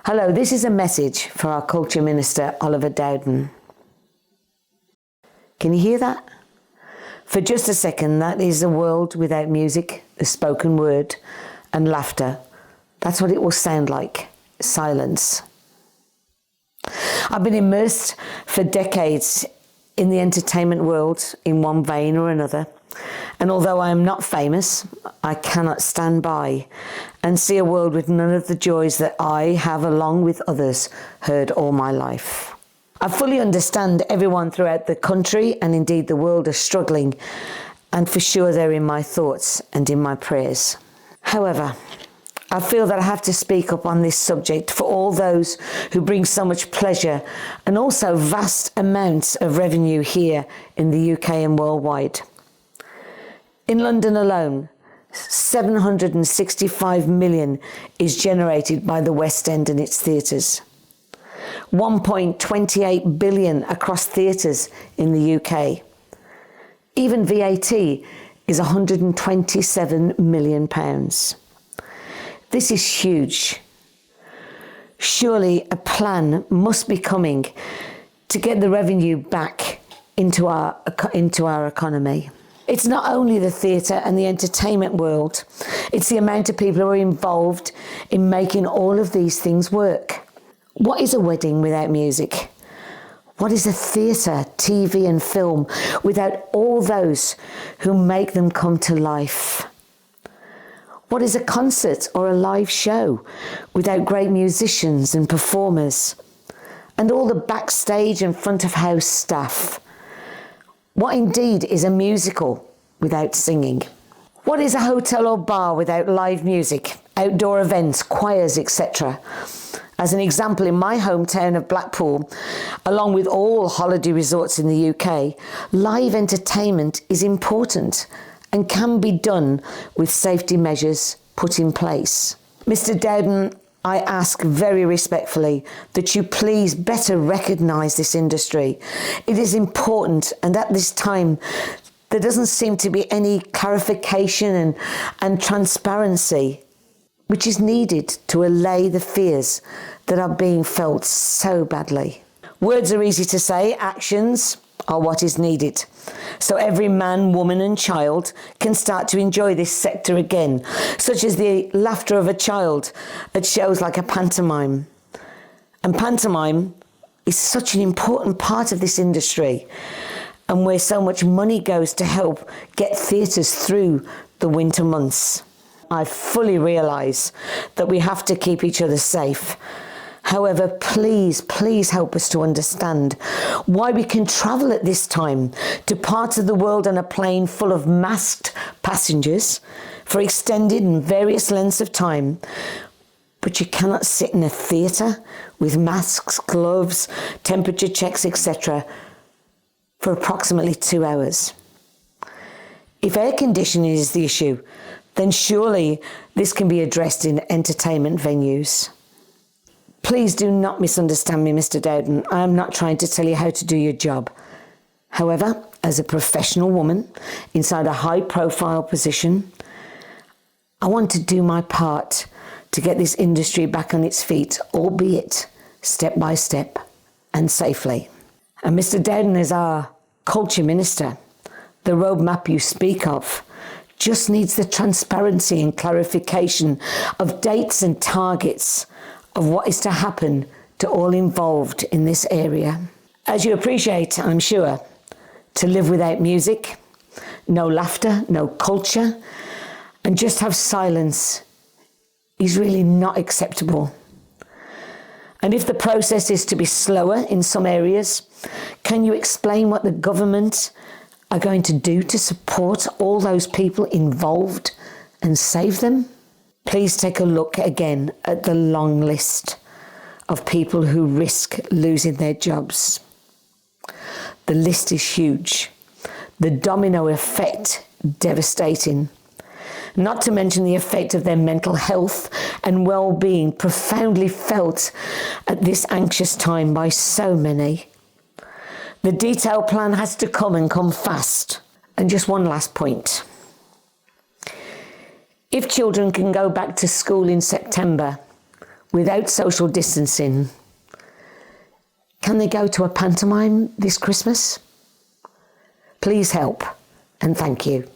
Hello, this is a message for our Culture Minister, Oliver Dowden. Can you hear that? For just a second, that is a world without music, the spoken word, and laughter. That's what it will sound like, silence. I've been immersed for decades in the entertainment world in one vein or another. And although I am not famous, I cannot stand by and see a world with none of the joys that I have, along with others, heard all my life. I fully understand everyone throughout the country and indeed the world are struggling, and for sure they're in my thoughts and in my prayers. However, I feel that I have to speak up on this subject for all those who bring so much pleasure and also vast amounts of revenue here in the UK and worldwide. In London alone, 765 million is generated by the West End and its theatres. 1.28 billion across theatres in the UK. Even VAT is £127 million. This is huge. Surely a plan must be coming to get the revenue back into our economy. It's not only the theatre and the entertainment world, it's the amount of people who are involved in making all of these things work. What is a wedding without music? What is a theatre, TV and film without all those who make them come to life? What is a concert or a live show without great musicians and performers and all the backstage and front of house staff? What indeed is a musical without singing? What is a hotel or bar without live music, outdoor events, choirs, etc.? As an example, in my hometown of Blackpool, along with all holiday resorts in the UK, live entertainment is important and can be done with safety measures put in place. Mr. Dowden, I ask very respectfully that you please better recognise this industry. It is important, and at this time there doesn't seem to be any clarification and transparency which is needed to allay the fears that are being felt so badly. Words are easy to say, actions are what is needed. So every man, woman and child can start to enjoy this sector again, such as the laughter of a child at shows like a pantomime. And pantomime is such an important part of this industry, and where so much money goes to help get theatres through the winter months. I fully realise that we have to keep each other safe. However, please help us to understand why we can travel at this time to parts of the world on a plane full of masked passengers for extended and various lengths of time, but you cannot sit in a theatre with masks, gloves, temperature checks, etc. for approximately 2 hours. If air conditioning is the issue, then surely this can be addressed in entertainment venues. Please do not misunderstand me, Mr. Dowden. I am not trying to tell you how to do your job. However, as a professional woman inside a high-profile position, I want to do my part to get this industry back on its feet, albeit step by step and safely. And Mr. Dowden is our Culture Minister. The roadmap you speak of just needs the transparency and clarification of dates and targets of what is to happen to all involved in this area. As you appreciate, I'm sure, to live without music, no laughter, no culture, and just have silence is really not acceptable. And if the process is to be slower in some areas, can you explain what the government are going to do to support all those people involved and save them? Please take a look again at the long list of people who risk losing their jobs. The list is huge. The domino effect, devastating. Not to mention the effect of their mental health and well-being, profoundly felt at this anxious time by so many. The detailed plan has to come and come fast. And just one last point. If children can go back to school in September, without social distancing, can they go to a pantomime this Christmas? Please help, and thank you.